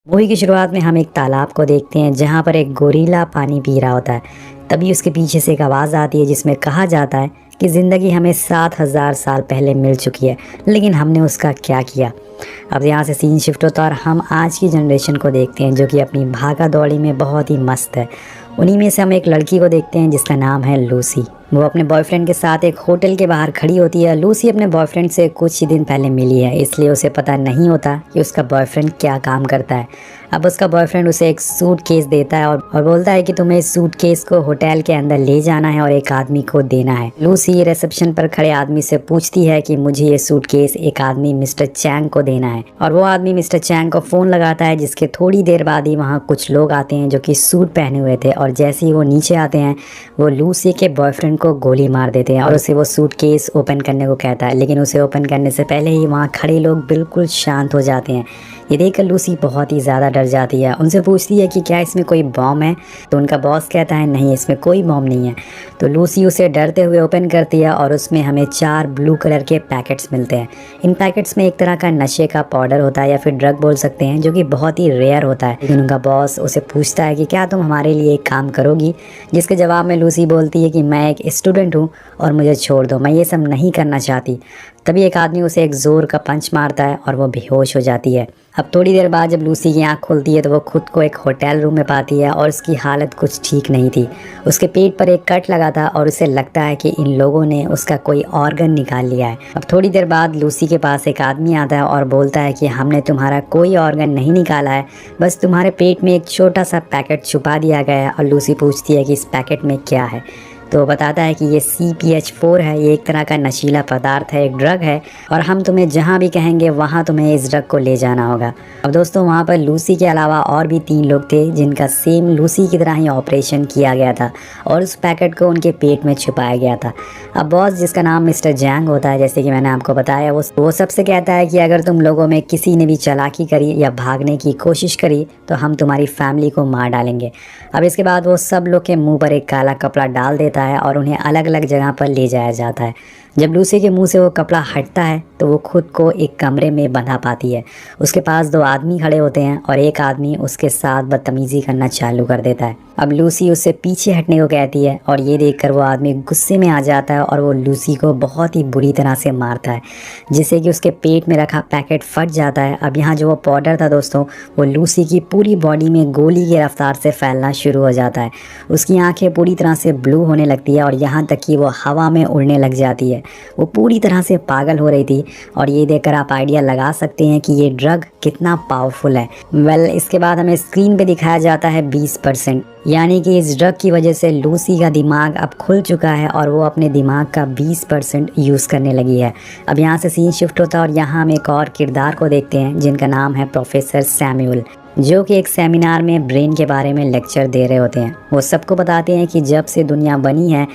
Movie की शुरुआत में हम एक तालाब को देखते हैं जहाँ पर एक गोरीला पानी पी रहा होता है। तभी उसके पीछे से एक आवाज़ आती है जिसमें कहा जाता है कि ज़िंदगी हमें 7,000 साल पहले मिल चुकी है, लेकिन हमने उसका क्या किया। अब यहाँ से सीन शिफ्ट होता है और हम आज की जनरेशन को देखते हैं जो कि अपनी भागा दौड़ी में बहुत ही मस्त है। उन्हीं में से हम एक लड़की को देखते हैं जिसका नाम है लूसी। वो अपने बॉयफ्रेंड के साथ एक होटल के बाहर खड़ी होती है। लूसी अपने बॉयफ्रेंड से कुछ ही दिन पहले मिली है, इसलिए उसे पता नहीं होता कि उसका बॉयफ्रेंड क्या काम करता है। अब उसका बॉयफ्रेंड उसे एक सूटकेस देता है और बोलता है कि तुम्हें इस सूटकेस को होटल के अंदर ले जाना है और एक आदमी को देना है। लूसी रिसेप्शन पर खड़े आदमी से पूछती है कि मुझे ये सूटकेस एक आदमी मिस्टर चैंग को देना है, और वो आदमी मिस्टर चैंग को फ़ोन लगाता है। जिसके थोड़ी देर बाद ही वहाँ कुछ लोग आते हैं जो कि सूट पहने हुए थे, और जैसे ही वो नीचे आते हैं वो लूसी के बॉयफ्रेंड को गोली मार देते हैं और उसे वो सूटकेस ओपन करने को कहता है। लेकिन उसे ओपन करने से पहले ही वहाँ खड़े लोग बिल्कुल शांत हो जाते हैं। ये देखकर लूसी बहुत ही ज़्यादा डर जाती है। उनसे पूछती है कि क्या इसमें कोई बॉम्ब है, तो उनका बॉस कहता है नहीं, इसमें कोई बॉम्ब नहीं है। तो लूसी उसे डरते हुए ओपन करती है और उसमें हमें 4 ब्लू कलर के पैकेट्स मिलते हैं। इन पैकेट्स में एक तरह का नशे का पाउडर होता है या फिर ड्रग बोल सकते हैं, जो कि बहुत ही रेयर होता है। लेकिन उनका बॉस उसे पूछता है कि क्या तुम हमारे लिए एक काम करोगी, जिसके जवाब में लूसी बोलती है कि मैं एक स्टूडेंट हूँ और मुझे छोड़ दो, मैं ये सब नहीं करना चाहती। तभी एक आदमी उसे एक ज़ोर का पंच मारता है और वो बेहोश हो जाती है। अब थोड़ी देर बाद जब लूसी की आँख खुलती है तो वो खुद को एक होटल रूम में पाती है और उसकी हालत कुछ ठीक नहीं थी। उसके पेट पर एक कट लगा था और उसे लगता है कि इन लोगों ने उसका कोई ऑर्गन निकाल लिया है। अब थोड़ी देर बाद लूसी के पास एक आदमी आता है और बोलता है कि हमने तुम्हारा कोई ऑर्गन नहीं निकाला है, बस तुम्हारे पेट में एक छोटा सा पैकेट छुपा दिया गया है। और लूसी पूछती है कि इस पैकेट में क्या है, तो बताता है कि ये CPH4 है, ये एक तरह का नशीला पदार्थ है, एक ड्रग है, और हम तुम्हें जहाँ भी कहेंगे वहाँ तुम्हें इस ड्रग को ले जाना होगा। अब दोस्तों वहाँ पर लूसी के अलावा और भी 3 लोग थे जिनका सेम लूसी की तरह ही ऑपरेशन किया गया था और उस पैकेट को उनके पेट में छुपाया गया था। अब बॉस, जिसका नाम मिस्टर जैंग होता है, जैसे कि मैंने आपको बताया, वो सबसे कहता है कि अगर तुम लोगों में किसी ने भी चालाकी करी या भागने की कोशिश करी तो हम तुम्हारी फैमिली को मार डालेंगे। अब इसके बाद वो सब लोग के मुंह पर एक काला कपड़ा डाल देता है और उन्हें अलग अलग जगह पर ले जाया जाता है। जब लूसी के मुंह से वो कपड़ा हटता है तो वो खुद को एक कमरे में बंधा पाती है। उसके पास 2 आदमी खड़े होते हैं और एक आदमी उसके साथ बदतमीज़ी करना चालू कर देता है। अब लूसी उससे पीछे हटने को कहती है और ये देखकर वो आदमी गुस्से में आ जाता है और वो लूसी को बहुत ही बुरी तरह से मारता है, जिससे कि उसके पेट में रखा पैकेट फट जाता है। अब यहाँ जो वो पाउडर था दोस्तों, वो लूसी की पूरी बॉडी में गोली की रफ्तार से फैलना शुरू हो जाता है। उसकी आंखें पूरी तरह से ब्लू होने लगती है और यहाँ तक कि वो हवा में उड़ने लग जाती है। वो पूरी तरह से पागल हो रही थी और ये देखकर आप आइडिया लगा सकते हैं कि ये ड्रग कितना पावरफुल है। इसके बाद हमें स्क्रीन पे दिखाया जाता है 20%, यानी कि इस ड्रग की वजह से लूसी का दिमाग अब खुल चुका है और वो अपने दिमाग का 20% यूज़ करने लगी है। अब यहाँ से सीन शिफ्ट होता है और यहाँ हम एक और किरदार को देखते हैं जिनका नाम है प्रोफेसर सैमुअल, जो कि एक सेमिनार में ब्रेन के बारे में लेक्चर दे रहे होते हैं। वो सबको बताते हैं कि जब से दुनिया बनी है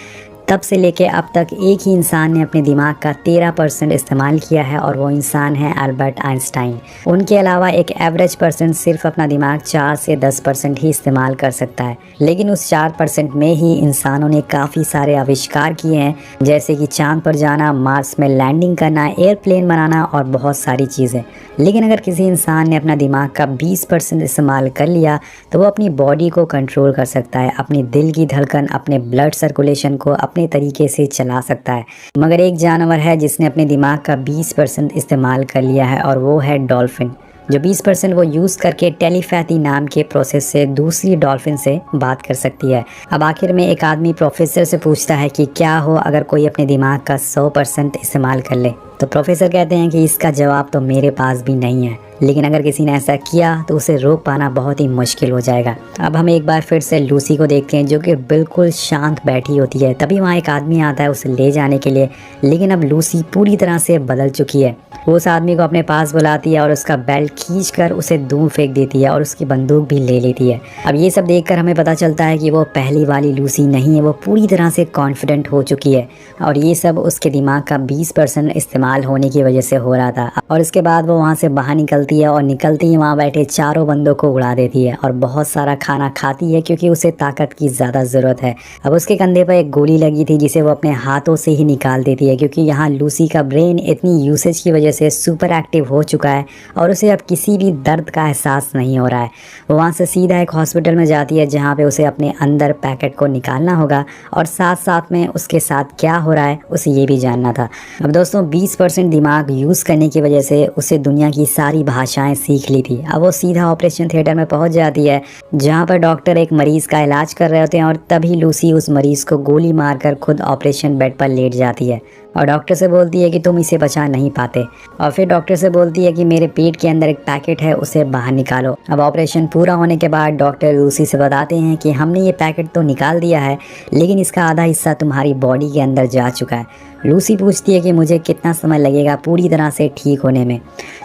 तब से लेके अब तक एक ही इंसान ने अपने दिमाग का 13% इस्तेमाल किया है और वो इंसान है अल्बर्ट आइंस्टाइन। उनके अलावा एक एवरेज पर्सन सिर्फ अपना दिमाग 4 से 10% ही इस्तेमाल कर सकता है, लेकिन उस 4% में ही इंसानों ने काफ़ी सारे आविष्कार किए हैं, जैसे कि चांद पर जाना, मार्स में लैंडिंग करना, एयरप्लेन बनाना और बहुत सारी चीज़ें। लेकिन अगर किसी इंसान ने अपना दिमाग का 20% इस्तेमाल कर लिया तो वो अपनी बॉडी को कंट्रोल कर सकता है, अपनी दिल की धड़कन, अपने ब्लड सर्कुलेशन को अपने तरीके से चला सकता है। मगर एक जानवर है जिसने अपने दिमाग का 20% इस्तेमाल कर लिया है और वो है डॉल्फिन, जो 20% वो यूज़ करके टेलीपैथी नाम के प्रोसेस से दूसरी डॉल्फिन से बात कर सकती है। अब आखिर में एक आदमी प्रोफेसर से पूछता है कि क्या हो अगर कोई अपने दिमाग का 100% इस्तेमाल कर ले, तो प्रोफेसर कहते हैं कि इसका जवाब तो मेरे पास भी नहीं है, लेकिन अगर किसी ने ऐसा किया तो उसे रोक पाना बहुत ही मुश्किल हो जाएगा। अब हम एक बार फिर से लूसी को देखते हैं जो कि बिल्कुल शांत बैठी होती है। तभी वहाँ एक आदमी आता है उसे ले जाने के लिए, लेकिन अब लूसी पूरी तरह से बदल चुकी है। वो उस आदमी को अपने पास बुलाती है और उसका बेल्ट खींचकर उसे दूर फेंक देती है और उसकी बंदूक भी ले लेती है। अब ये सब देखकर हमें पता चलता है कि वो पहली वाली लूसी नहीं है, वो पूरी तरह से कॉन्फिडेंट हो चुकी है और ये सब उसके दिमाग का 20% इस्तेमाल होने की वजह से हो रहा था। और इसके बाद वो वहाँ से बाहर निकलती निकलती है और निकलती ही वहाँ बैठे चारों बंदों को उड़ा देती है और बहुत सारा खाना खाती है क्योंकि उसे ताकत की ज़्यादा ज़रूरत है। अब उसके कंधे पर एक गोली लगी थी जिसे वो अपने हाथों से ही निकाल देती है क्योंकि यहाँ लूसी का ब्रेन इतनी यूसेज की वजह से सुपर एक्टिव हो चुका है और उसे अब किसी भी दर्द का एहसास नहीं हो रहा है। वो वहाँ से सीधा एक हॉस्पिटल में जाती है जहाँ पे उसे अपने अंदर पैकेट को निकालना होगा और साथ साथ में उसके साथ क्या हो रहा है उसे ये भी जानना था। अब दोस्तों 20% दिमाग यूज़ करने की वजह से उसे दुनिया की सारी भाषाएं सीख ली थी। अब वो सीधा ऑपरेशन थिएटर में पहुंच जाती है जहां पर डॉक्टर एक मरीज़ का इलाज कर रहे होते हैं और तभी लूसी उस मरीज़ को गोली मारकर खुद ऑपरेशन बेड पर लेट जाती है और डॉक्टर से बोलती है कि तुम इसे बचा नहीं पाते। और फिर डॉक्टर से बोलती है कि मेरे पेट के अंदर एक पैकेट है, उसे बाहर निकालो। अब ऑपरेशन पूरा होने के बाद डॉक्टर लूसी से बताते हैं कि हमने ये पैकेट तो निकाल दिया है लेकिन इसका आधा हिस्सा तुम्हारी बॉडी के अंदर जा चुका है। लूसी पूछती है कि मुझे कितना समय लगेगा पूरी तरह से ठीक होने में।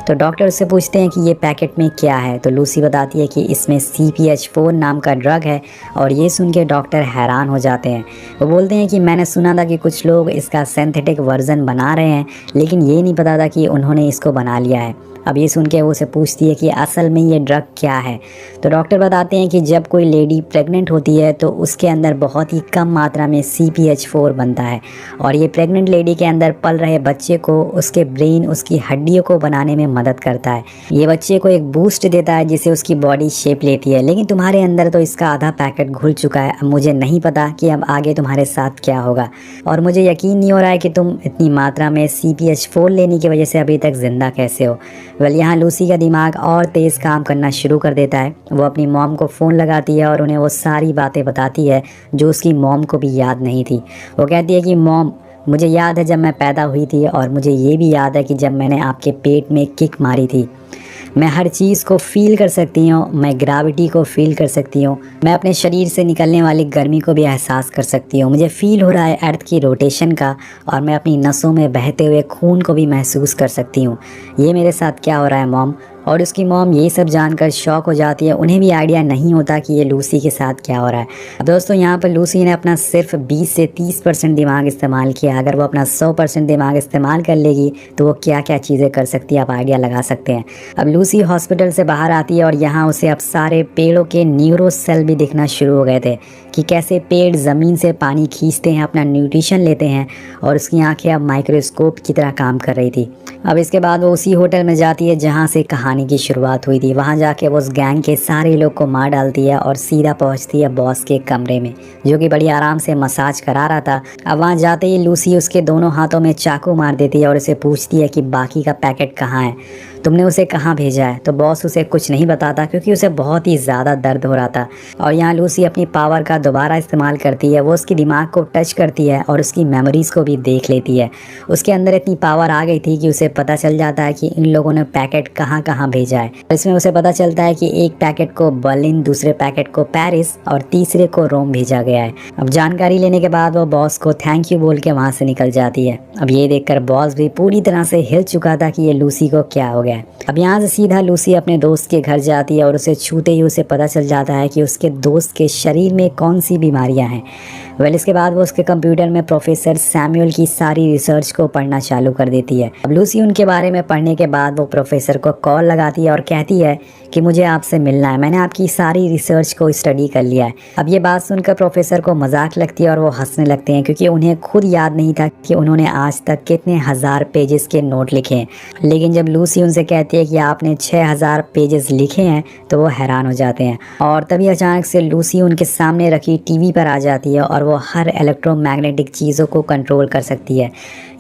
तो डॉक्टर उससे पूछते हैं कि ये पैकेट में क्या है। तो लूसी बताती है कि इसमें CPH4 नाम का ड्रग है और ये सुन के डॉक्टर हैरान हो जाते हैं। वो बोलते हैं कि मैंने सुना था कि कुछ लोग इसका सिंथेटिक वर्जन बना रहे हैं लेकिन ये नहीं पता था कि उन्होंने इसको बना लिया है। अब ये सुन के वो उसे पूछती है कि असल में ये ड्रग क्या है। तो डॉक्टर बताते हैं कि जब कोई लेडी प्रेग्नेंट होती है तो उसके अंदर बहुत ही कम मात्रा में CPH4 बनता है और ये प्रेग्नेंट लेडी के अंदर पल रहे बच्चे को, उसके ब्रेन, उसकी हड्डियों को बनाने में मदद करता है। ये बच्चे को एक बूस्ट देता है जिससे उसकी बॉडी शेप लेती है। लेकिन तुम्हारे अंदर तो इसका आधा पैकेट घुल चुका है। अब मुझे नहीं पता कि अब आगे तुम्हारे साथ क्या होगा और मुझे यकीन नहीं हो रहा है कि तुम इतनी मात्रा में CPH4 लेने की वजह से अभी तक जिंदा कैसे हो। यहाँ लूसी का दिमाग और तेज़ काम करना शुरू कर देता है। वो अपनी मॉम को फ़ोन लगाती है और उन्हें वो सारी बातें बताती है जो उसकी मॉम को भी याद नहीं थी। वो कहती है कि मॉम, मुझे याद है जब मैं पैदा हुई थी और मुझे ये भी याद है कि जब मैंने आपके पेट में किक मारी थी। मैं हर चीज़ को फील कर सकती हूँ, मैं ग्रेविटी को फील कर सकती हूँ, मैं अपने शरीर से निकलने वाली गर्मी को भी एहसास कर सकती हूँ। मुझे फील हो रहा है अर्थ की रोटेशन का और मैं अपनी नसों में बहते हुए खून को भी महसूस कर सकती हूँ। ये मेरे साथ क्या हो रहा है मॉम। और उसकी मॉम ये सब जानकर शॉक हो जाती है। उन्हें भी आइडिया नहीं होता कि ये लूसी के साथ क्या हो रहा है। अब दोस्तों यहाँ पर लूसी ने अपना सिर्फ 20 से 30% दिमाग इस्तेमाल किया। अगर वो अपना 100% दिमाग इस्तेमाल कर लेगी तो वो क्या क्या चीज़ें कर सकती है, आप आइडिया लगा सकते हैं। अब लूसी हॉस्पिटल से बाहर आती है और यहाँ उसे अब सारे पेड़ों के न्यूरो सेल भी दिखना शुरू हो गए थे कि कैसे पेड़ ज़मीन से पानी खींचते हैं, अपना न्यूट्रिशन लेते हैं और उसकी आंखें अब माइक्रोस्कोप की तरह काम कर रही थी। अब इसके बाद वो उसी होटल में जाती है जहाँ से कहानी की शुरुआत हुई थी। वहाँ जाके वो उस गैंग के सारे लोग को मार डालती है और सीधा पहुँचती है बॉस के कमरे में जो कि बड़ी आराम से मसाज करा रहा था। अब वहाँ जाते ही लूसी उसके दोनों हाथों में चाकू मार देती है और उसे पूछती है कि बाकी का पैकेट कहाँ है, तुमने उसे कहाँ भेजा है। तो बॉस उसे कुछ नहीं बताता क्योंकि उसे बहुत ही ज़्यादा दर्द हो रहा था। और यहाँ लूसी अपनी पावर का दोबारा इस्तेमाल करती है। वो उसके दिमाग को टच करती है और उसकी मेमोरीज़ को भी देख लेती है। उसके अंदर इतनी पावर आ गई थी कि उसे पता चल जाता है कि इन लोगों ने पैकेट कहाँ कहाँ भेजा है। इसमें उसे पता चलता है कि एक पैकेट को बर्लिन, दूसरे पैकेट को पेरिस और तीसरे को रोम भेजा गया है। अब जानकारी लेने के बाद वो बॉस को थैंक यू बोल के वहाँ से निकल जाती है। अब ये देखकर बॉस भी पूरी तरह से हिल चुका था कि ये लूसी को क्या हो गया है। अब यहाँ से सीधा लूसी अपने दोस्त के घर जाती है और उसे छूते ही उसे पता चल जाता है कि उसके दोस्त के शरीर में कौन सी बीमारियाँ हैं। इसके बाद वो उसके कंप्यूटर में प्रोफेसर सैमुअल की सारी रिसर्च को पढ़ना चालू कर देती है। अब लूसी उनके बारे में पढ़ने के बाद वो प्रोफेसर को कॉल लगाती है और कहती है कि मुझे आपसे मिलना है, मैंने आपकी सारी रिसर्च को स्टडी कर लिया है। अब ये बात सुनकर प्रोफेसर को मजाक लगती है और वो हंसने लगते हैं क्योंकि उन्हें खुद याद नहीं था कि उन्होंने आज तक कितने हज़ार पेजेस के नोट लिखे हैं। लेकिन जब लूसी उनसे कहती है कि आपने 6000 पेजेस लिखे हैं तो वो हैरान हो जाते हैं। और तभी अचानक से लूसी उनके सामने रखी टीवी पर आ जाती है और वो हर इलेक्ट्रोमैग्नेटिक चीज़ों को कंट्रोल कर सकती है।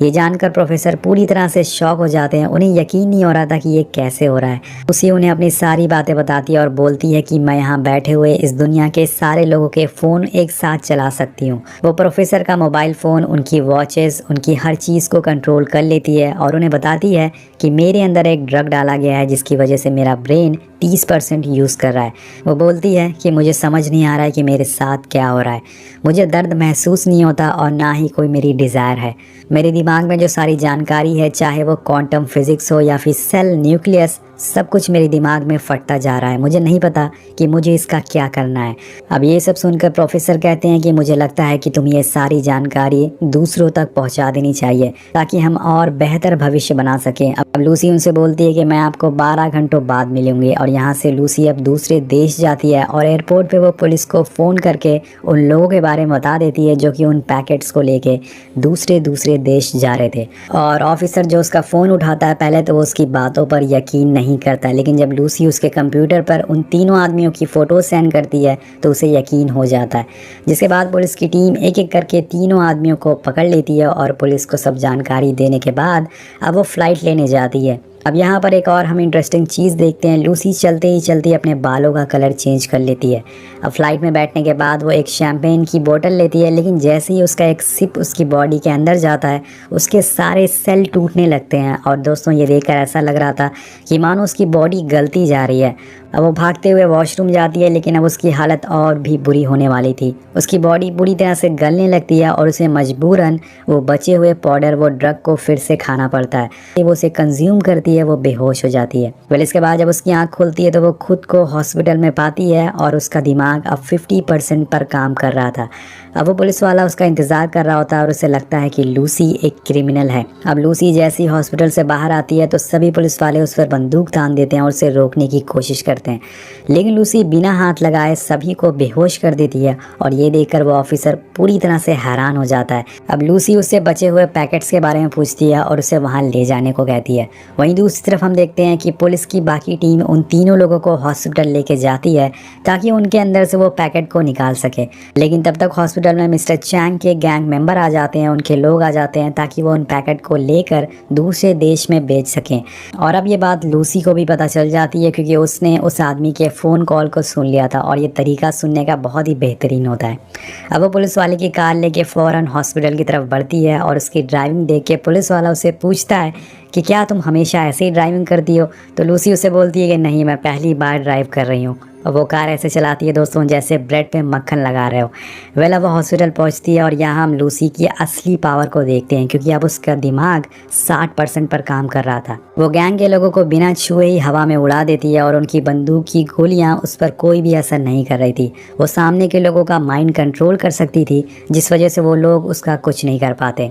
ये जानकर प्रोफेसर पूरी तरह से शॉक हो जाते हैं। उन्हें यकीन नहीं हो रहा था कि ये कैसे हो रहा है। लूसी उन्हें अपनी सारी बातें बताती है और बोलती है कि मैं यहाँ बैठे हुए इस दुनिया के सारे लोगों के फ़ोन एक साथ चला सकती हूँ। वो प्रोफेसर का मोबाइल फ़ोन, उनकी वॉचेस, उनकी हर चीज़ को कंट्रोल कर लेती है और उन्हें बताती है कि मेरे अंदर एक ड्रग डाला गया है जिसकी वजह से मेरा ब्रेन 30% यूज़ कर रहा है। वो बोलती है कि मुझे समझ नहीं आ रहा है कि मेरे साथ क्या हो रहा है, मुझे दर्द महसूस नहीं होता और ना ही कोई मेरी डिज़ायर है। मेरे दिमाग में जो सारी जानकारी है, चाहे वो क्वांटम फिज़िक्स हो या फिर सेल न्यूक्लियस, सब कुछ मेरे दिमाग में फटता जा रहा है, मुझे नहीं पता कि मुझे इसका क्या करना है। अब ये सब सुनकर प्रोफेसर कहते हैं कि मुझे लगता है कि तुम्हें ये सारी जानकारी दूसरों तक पहुंचा देनी चाहिए ताकि हम और बेहतर भविष्य बना सकें। अब लूसी उनसे बोलती है कि मैं आपको 12 घंटों बाद मिलूंगी, और यहाँ से लूसी अब दूसरे देश जाती है और एयरपोर्ट पे वो पुलिस को फ़ोन करके उन लोगों के बारे में बता देती है जो कि उन पैकेट्स को लेके दूसरे देश जा रहे थे। और ऑफिसर जो उसका फ़ोन उठाता है, पहले तो वो उसकी बातों पर यकीन नहीं करता है, लेकिन जब लूसी उसके कंप्यूटर पर उन तीनों आदमियों की फ़ोटो सेंड करती है तो उसे यकीन हो जाता है। जिसके बाद पुलिस की टीम एक एक करके तीनों आदमियों को पकड़ लेती है और पुलिस को सब जानकारी देने के बाद अब वो फ़्लाइट लेने जाती है। अब यहाँ पर एक और हम इंटरेस्टिंग चीज़ देखते हैं, लूसी चलते ही चलते अपने बालों का कलर चेंज कर लेती है। अब फ्लाइट में बैठने के बाद वो एक शैम्पेन की बोतल लेती है, लेकिन जैसे ही उसका एक सिप उसकी बॉडी के अंदर जाता है उसके सारे सेल टूटने लगते हैं। और दोस्तों ये देखकर ऐसा लग रहा था कि मानो उसकी बॉडी गलती जा रही है। अब वो भागते हुए वॉशरूम जाती है, लेकिन अब उसकी हालत और भी बुरी होने वाली थी। उसकी बॉडी पूरी तरह से गलने लगती है और उसे मजबूरन वो बचे हुए पाउडर, वो ड्रग को फिर से खाना पड़ता है। वो उसे कंज्यूम करती है, वो बेहोश हो जाती है। वेल इसके बाद जब उसकी आंख खुलती है तो वो खुद को हॉस्पिटल में पाती है और उसका दिमाग अब 50% पर काम कर रहा था। अब वो पुलिस वाला उसका इंतज़ार कर रहा होता है और उसे लगता है कि लूसी एक क्रिमिनल है। अब लूसी जैसी हॉस्पिटल से बाहर आती है तो सभी पुलिस वाले उस पर बंदूक तान देते हैं और उसे रोकने की कोशिश करते हैं, लेकिन लूसी बिना हाथ लगाए सभी को बेहोश कर देती है। और ये देखकर वो ऑफिसर पूरी तरह से हैरान हो जाता है। अब लूसी उससे बचे हुए पैकेट्स के बारे में पूछती है और उसे वहाँ ले जाने को कहती है। वहीं दूसरी तरफ हम देखते हैं कि पुलिस की बाकी टीम उन तीनों लोगों को हॉस्पिटल लेके जाती है ताकि उनके अंदर से वो पैकेट को निकाल सके, लेकिन तब तक हॉस्पिटल में मिस्टर चैंग के गैंग मेंबर आ जाते हैं, उनके लोग आ जाते हैं ताकि वो उन पैकेट को लेकर दूसरे देश में बेच सकें। और अब ये बात लूसी को भी पता चल जाती है क्योंकि उसने उस आदमी के फ़ोन कॉल को सुन लिया था और ये तरीका सुनने का बहुत ही बेहतरीन होता है। अब वो पुलिस वाले की कार लेके फ़ौरन हॉस्पिटल की तरफ बढ़ती है और उसकी ड्राइविंग देख के पुलिस वाला उसे पूछता है कि क्या तुम हमेशा ऐसे ही ड्राइविंग करती हो? तो लूसी उसे बोलती है कि नहीं, मैं पहली बार ड्राइव कर रही हूँ। और वो कार ऐसे चलाती है दोस्तों जैसे ब्रेड पे मक्खन लगा रहे हो। वेल अब वो हॉस्पिटल पहुंचती है और यहाँ हम लूसी की असली पावर को देखते हैं क्योंकि अब उसका दिमाग 60% पर काम कर रहा था। वो गैंग के लोगों को बिना छुए ही हवा में उड़ा देती है और उनकी बंदूक की गोलियां उस पर कोई भी असर नहीं कर रही थी। वो सामने के लोगों का माइंड कंट्रोल कर सकती थी, जिस वजह से वो लोग उसका कुछ नहीं कर पाते।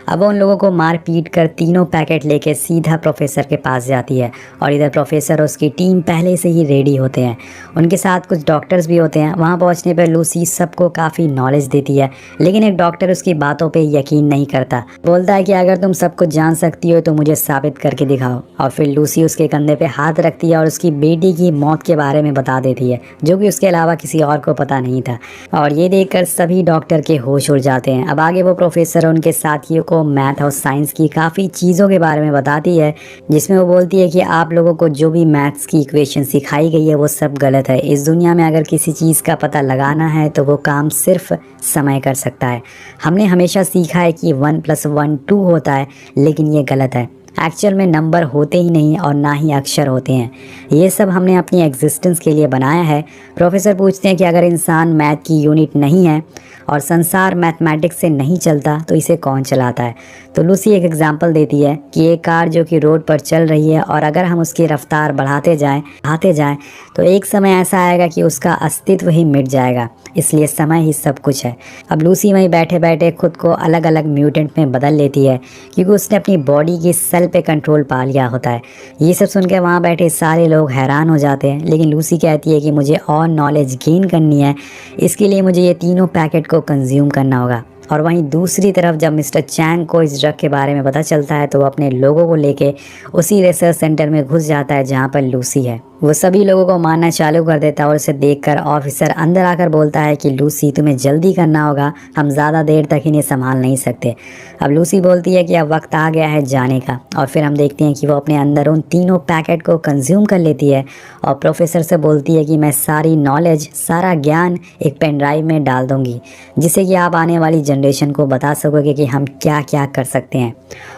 अब वो उन लोगों को मार पीट कर तीनों पैकेट लेके सीधा प्रोफेसर के पास जाती है और इधर प्रोफेसर और उसकी टीम पहले से ही रेडी होते हैं। उनके साथ कुछ डॉक्टर्स भी होते हैं। वहाँ पहुँचने पर लूसी सबको काफ़ी नॉलेज देती है, लेकिन एक डॉक्टर उसकी बातों पे यकीन नहीं करता। बोलता है कि अगर तुम सब कुछ जान सकती हो तो मुझे साबित करके दिखाओ। और फिर लूसी उसके कंधे पे हाथ रखती है और उसकी बेटी की मौत के बारे में बता देती है, जो कि उसके अलावा किसी और को पता नहीं था। और ये देखकर सभी डॉक्टर के होश उड़ जाते हैं। अब आगे वो प्रोफेसर और उनके साथियों को मैथ और साइंस की काफ़ी चीज़ों के बारे में बताती है, जिसमें वो बोलती है कि आप लोगों को जो भी मैथ्स की इक्वेशन सिखाई गई है वो सब गलत है। इस दुनिया में अगर किसी चीज़ का पता लगाना है तो वो काम सिर्फ समय कर सकता है। हमने हमेशा सीखा है कि 1 + 1 2 होता है, लेकिन ये गलत है। एक्चुअल में नंबर होते ही नहीं और ना ही अक्षर होते हैं। ये सब हमने अपनी एग्जिस्टेंस के लिए बनाया है। प्रोफेसर पूछते हैं कि अगर इंसान मैथ की यूनिट नहीं है और संसार मैथमेटिक्स से नहीं चलता तो इसे कौन चलाता है? तो लूसी एक एग्जांपल देती है कि एक कार जो कि रोड पर चल रही है और अगर हम उसकी रफ्तार बढ़ाते जाएं तो एक समय ऐसा आएगा कि उसका अस्तित्व ही मिट जाएगा। इसलिए समय ही सब कुछ है। अब लूसी वहीं बैठे बैठे खुद को अलग अलग म्यूटेंट में बदल लेती है क्योंकि उसने अपनी बॉडी की सेल पे कंट्रोल पा लिया होता है। ये सब सुन के वहाँ बैठे सारे लोग हैरान हो जाते हैं, लेकिन लूसी कहती है कि मुझे और नॉलेज गेन करनी है, इसके लिए मुझे ये तीनों पैकेट को कंज्यूम करना होगा। और वहीं दूसरी तरफ जब मिस्टर चैंग को इस ड्रग के बारे में पता चलता है तो वो अपने लोगों को लेके उसी रिसर्च सेंटर में घुस जाता है जहाँ पर लूसी है। वो सभी लोगों को मारना चालू कर देता है और उसे देखकर ऑफिसर अंदर आकर बोलता है कि लूसी तुम्हें जल्दी करना होगा, हम ज़्यादा देर तक इन्हें संभाल नहीं सकते। अब लूसी बोलती है कि अब वक्त आ गया है जाने का, और फिर हम देखते हैं कि वो अपने अंदर उन तीनों पैकेट को कंज्यूम कर लेती है और प्रोफेसर से बोलती है कि मैं सारी नॉलेज, सारा ज्ञान एक पेन ड्राइव में डाल दूँगी, जिससे कि आप आने वाली जनरेशन को बता सकोगे कि हम क्या क्या कर सकते हैं।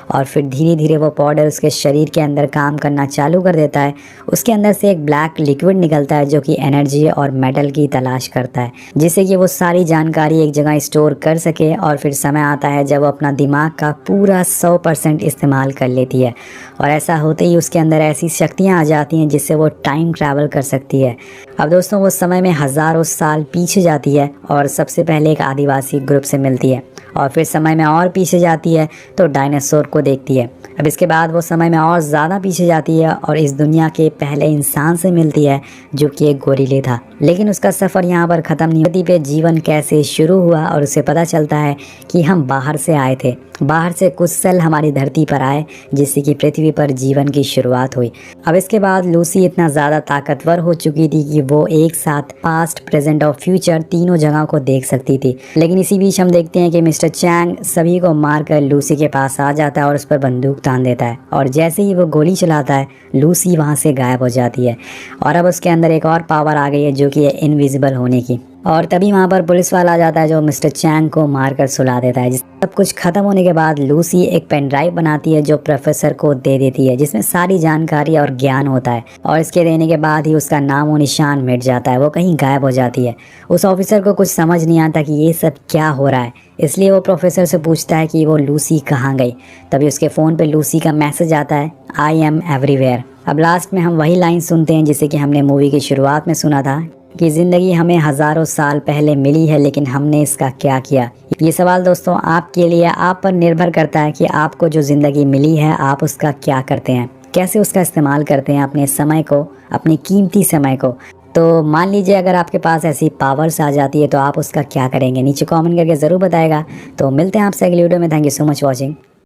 और फिर धीरे धीरे वो पाउडर उसके शरीर के अंदर काम करना चालू कर देता है। उसके अंदर से एक ब्लैक लिक्विड निकलता है जो कि एनर्जी और मेटल की तलाश करता है, जिससे कि वो सारी जानकारी एक जगह स्टोर कर सके। और फिर समय आता है जब वो अपना दिमाग का पूरा 100% इस्तेमाल कर लेती है, और ऐसा होते ही उसके अंदर ऐसी शक्तियाँ आ जाती हैं जिससे वो टाइम ट्रैवल कर सकती है। अब दोस्तों वो समय में हज़ारों साल पीछे जाती है और सबसे पहले एक आदिवासी ग्रुप से मिलती है, और फिर समय में और पीछे जाती है तो डायनासोर को देखती है। अब इसके बाद वो समय में और ज़्यादा पीछे जाती है और इस दुनिया के पहले इंसान से मिलती है जो कि एक गोरिल्ला था। लेकिन उसका सफ़र यहाँ पर ख़त्म नहीं होती पे जीवन कैसे शुरू हुआ, और उसे पता चलता है कि हम बाहर से आए थे, बाहर से कुछ सेल हमारी धरती पर आए जिससे कि पृथ्वी पर जीवन की शुरुआत हुई। अब इसके बाद लूसी इतना ज़्यादा ताकतवर हो चुकी थी कि वो एक साथ पास्ट, प्रेजेंट और फ्यूचर तीनों जगह को देख सकती थी। लेकिन इसी बीच हम देखते हैं कि मिस्टर चैंग सभी को मारकर लूसी के पास आ जाता है और उस पर बंदूक तान देता है, और जैसे ही वो गोली चलाता है लूसी वहाँ से गायब हो जाती है। और अब उसके अंदर एक और पावर आ गई है जो कि है इनविजिबल होने की। और तभी वहाँ पर पुलिस वाला आ जाता है जो मिस्टर चैंग को मारकर सुला देता है। सब कुछ खत्म होने के बाद लूसी एक पेन ड्राइव बनाती है जो प्रोफेसर को दे देती है, जिसमें सारी जानकारी और ज्ञान होता है, और इसके देने के बाद ही उसका नाम और निशान मिट जाता है, वो कहीं गायब हो जाती है। उस ऑफिसर को कुछ समझ नहीं आता कि ये सब क्या हो रहा है, इसलिए वो प्रोफेसर से पूछता है कि वो लूसी कहाँ गई। तभी उसके फ़ोन पे लूसी का मैसेज आता है, आई एम एवरीवेयर। अब लास्ट में हम वही लाइन सुनते हैं जिसे कि हमने मूवी की शुरुआत में सुना था कि ज़िंदगी हमें हज़ारों साल पहले मिली है लेकिन हमने इसका क्या किया। ये सवाल दोस्तों आपके लिए, आप पर निर्भर करता है कि आपको जो ज़िंदगी मिली है आप उसका क्या करते हैं, कैसे उसका इस्तेमाल करते हैं अपने समय को, अपने कीमती समय को। तो मान लीजिए अगर आपके पास ऐसी पावर्स आ जाती है तो आप उसका क्या करेंगे, नीचे कमेंट करके ज़रूर बताएगा। तो मिलते हैं आपसे अगली वीडियो में। Thank you so much watching.